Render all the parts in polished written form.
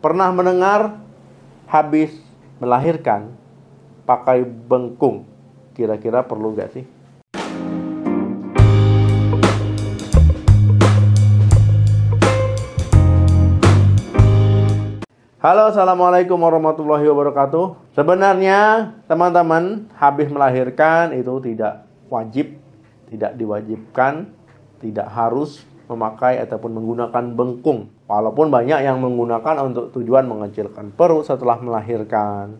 Pernah mendengar habis melahirkan pakai bengkung? Kira-kira perlu nggak sih? Halo, assalamualaikum warahmatullahi wabarakatuh. Sebenarnya teman-teman, habis melahirkan itu tidak wajib, tidak diwajibkan, tidak harus memakai ataupun menggunakan bengkung. Walaupun banyak yang menggunakan untuk tujuan mengecilkan perut setelah melahirkan.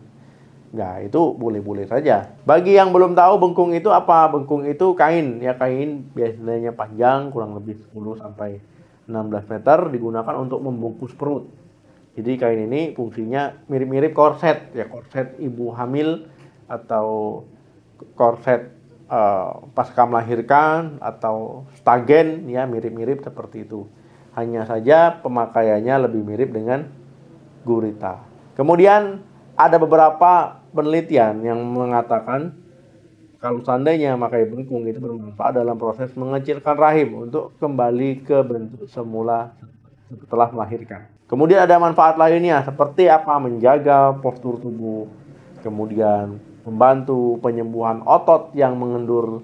Nah, itu boleh-boleh saja. Bagi yang belum tahu bengkung itu apa? Bengkung itu kain, ya kain biasanya panjang kurang lebih 10 sampai 16 meter digunakan untuk membungkus perut. Jadi kain ini fungsinya mirip-mirip korset, ya korset ibu hamil atau korset pasca melahirkan atau stagen, ya mirip-mirip seperti itu. Hanya saja pemakaiannya lebih mirip dengan gurita. Kemudian ada beberapa penelitian yang mengatakan kalau seandainya memakai bengkung itu bermanfaat dalam proses mengecilkan rahim untuk kembali ke bentuk semula setelah melahirkan. Kemudian ada manfaat lainnya seperti apa? Menjaga postur tubuh, kemudian membantu penyembuhan otot yang mengendur,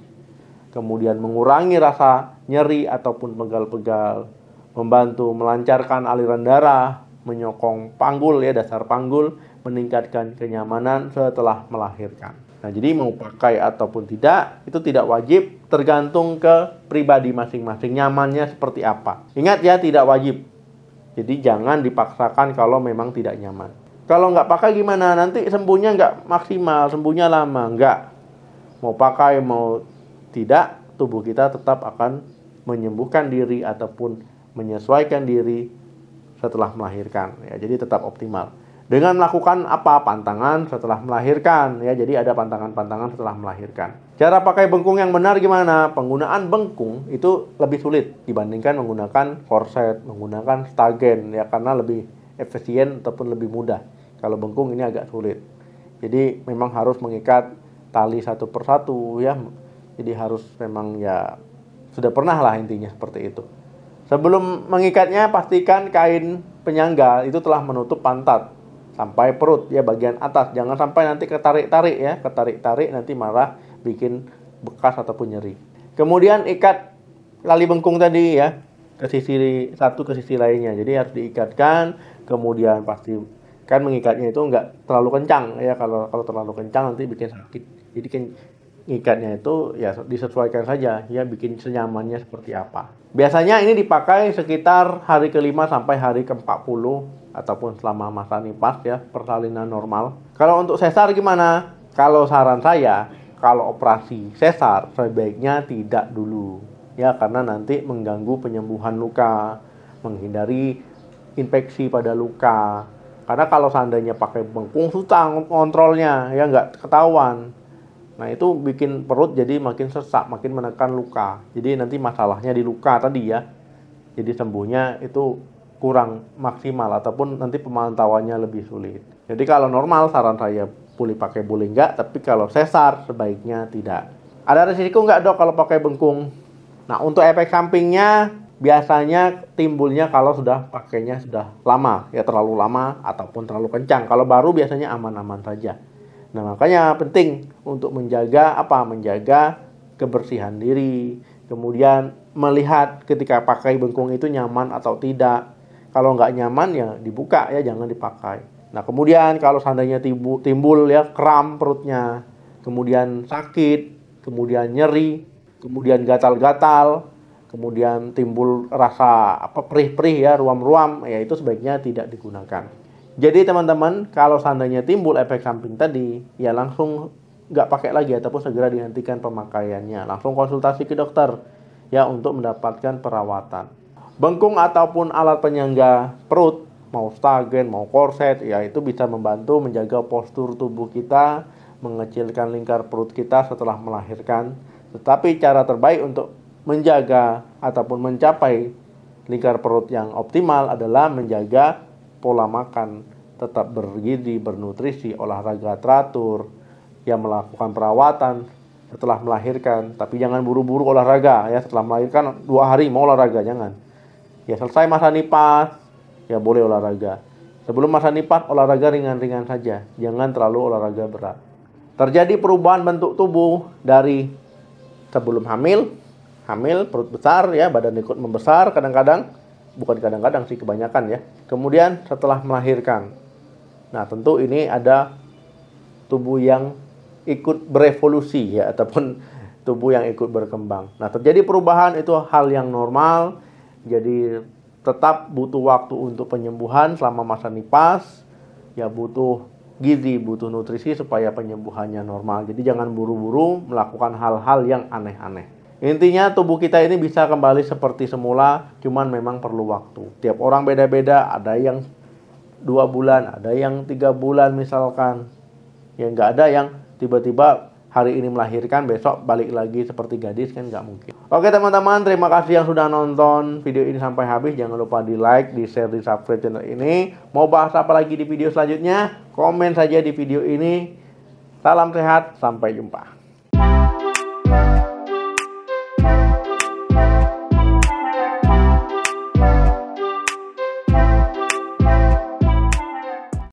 kemudian mengurangi rasa nyeri ataupun pegal-pegal, membantu melancarkan aliran darah, menyokong panggul, ya dasar panggul, meningkatkan kenyamanan setelah melahirkan. Nah, jadi mau pakai ataupun tidak itu tidak wajib, tergantung ke pribadi masing-masing, nyamannya seperti apa. Ingat ya, tidak wajib. Jadi jangan dipaksakan kalau memang tidak nyaman. Kalau nggak pakai gimana? Nanti sembuhnya nggak maksimal, sembuhnya lama. Nggak. Mau pakai mau tidak, tubuh kita tetap akan menyembuhkan diri ataupun menyesuaikan diri setelah melahirkan. Ya, jadi tetap optimal. Dengan melakukan apa? Pantangan setelah melahirkan. Ya, jadi ada pantangan-pantangan setelah melahirkan. Cara pakai bengkung yang benar gimana? Penggunaan bengkung itu lebih sulit dibandingkan menggunakan korset, menggunakan stagen, ya karena lebih efisien ataupun lebih mudah. Kalau bengkung ini agak sulit. Jadi memang harus mengikat tali satu persatu, ya. Jadi harus memang ya sudah pernah lah intinya seperti itu. Sebelum mengikatnya pastikan kain penyangga itu telah menutup pantat sampai perut, ya bagian atas. Jangan sampai nanti ketarik-tarik, ya. Ketarik-tarik nanti malah bikin bekas ataupun nyeri. Kemudian ikat tali bengkung tadi, ya, ke sisi satu ke sisi lainnya. Jadi harus diikatkan. Kemudian pastikan mengikatnya itu enggak terlalu kencang, ya. Kalau terlalu kencang nanti bikin sakit. Jadi ikatnya itu ya disesuaikan saja, ya bikin senyamannya seperti apa. Biasanya ini dipakai sekitar hari ke-5 sampai hari ke-40 ataupun selama masa nifas, ya, persalinan normal. Kalau untuk sesar gimana? Kalau saran saya, kalau operasi sesar sebaiknya tidak dulu, ya karena nanti mengganggu penyembuhan luka, menghindari infeksi pada luka. Karena kalau seandainya pakai bengkung susah kontrolnya, ya nggak ketahuan. Nah, itu bikin perut jadi makin sesak, makin menekan luka. Jadi nanti masalahnya di luka tadi, ya. Jadi sembuhnya itu kurang maksimal ataupun nanti pemantauannya lebih sulit. Jadi kalau normal saran saya boleh pakai boleh enggak, tapi kalau sesar sebaiknya tidak. Ada risiko enggak, Dok, kalau pakai bengkung? Nah, untuk efek sampingnya biasanya timbulnya kalau sudah pakainya sudah lama, ya terlalu lama ataupun terlalu kencang. Kalau baru biasanya aman-aman saja. Nah, makanya penting untuk menjaga apa? Menjaga kebersihan diri. Kemudian melihat ketika pakai bengkung itu nyaman atau tidak. Kalau nggak nyaman ya dibuka, ya jangan dipakai. Nah, kemudian kalau seandainya timbul ya kram perutnya, kemudian sakit, kemudian nyeri, kemudian gatal-gatal, kemudian timbul rasa perih-perih, ya ruam-ruam, ya itu sebaiknya tidak digunakan. Jadi teman-teman, kalau seandainya timbul efek samping tadi, ya langsung nggak pakai lagi ataupun segera dihentikan pemakaiannya. Langsung konsultasi ke dokter, ya untuk mendapatkan perawatan. Bengkung ataupun alat penyangga perut, mau stagen, mau korset, ya itu bisa membantu menjaga postur tubuh kita, mengecilkan lingkar perut kita setelah melahirkan. Tetapi cara terbaik untuk menjaga ataupun mencapai lingkar perut yang optimal adalah menjaga pola makan, tetap bergizi, bernutrisi, olahraga teratur, yang melakukan perawatan setelah melahirkan. Tapi jangan buru-buru olahraga, ya setelah melahirkan 2 hari mau olahraga, jangan. Ya selesai masa nifas, ya boleh olahraga. Sebelum masa nifas, olahraga ringan-ringan saja, jangan terlalu olahraga berat. Terjadi perubahan bentuk tubuh dari sebelum hamil perut besar ya, badan ikut membesar kadang-kadang, bukan kadang-kadang sih, kebanyakan ya. Kemudian setelah melahirkan. Nah, tentu ini ada tubuh yang ikut berevolusi ya, ataupun tubuh yang ikut berkembang. Nah, terjadi perubahan itu hal yang normal. Jadi tetap butuh waktu untuk penyembuhan selama masa nifas. Ya, butuh gizi, butuh nutrisi supaya penyembuhannya normal. Jadi jangan buru-buru melakukan hal-hal yang aneh-aneh. Intinya tubuh kita ini bisa kembali seperti semula, cuman memang perlu waktu. Tiap orang beda-beda, ada yang 2 bulan, ada yang 3 bulan misalkan. Ya, nggak ada yang tiba-tiba hari ini melahirkan, besok balik lagi seperti gadis, kan nggak mungkin. Oke teman-teman, terima kasih yang sudah nonton video ini sampai habis. Jangan lupa di like, di share, di subscribe channel ini. Mau bahas apa lagi di video selanjutnya? Komen saja di video ini. Salam sehat, sampai jumpa.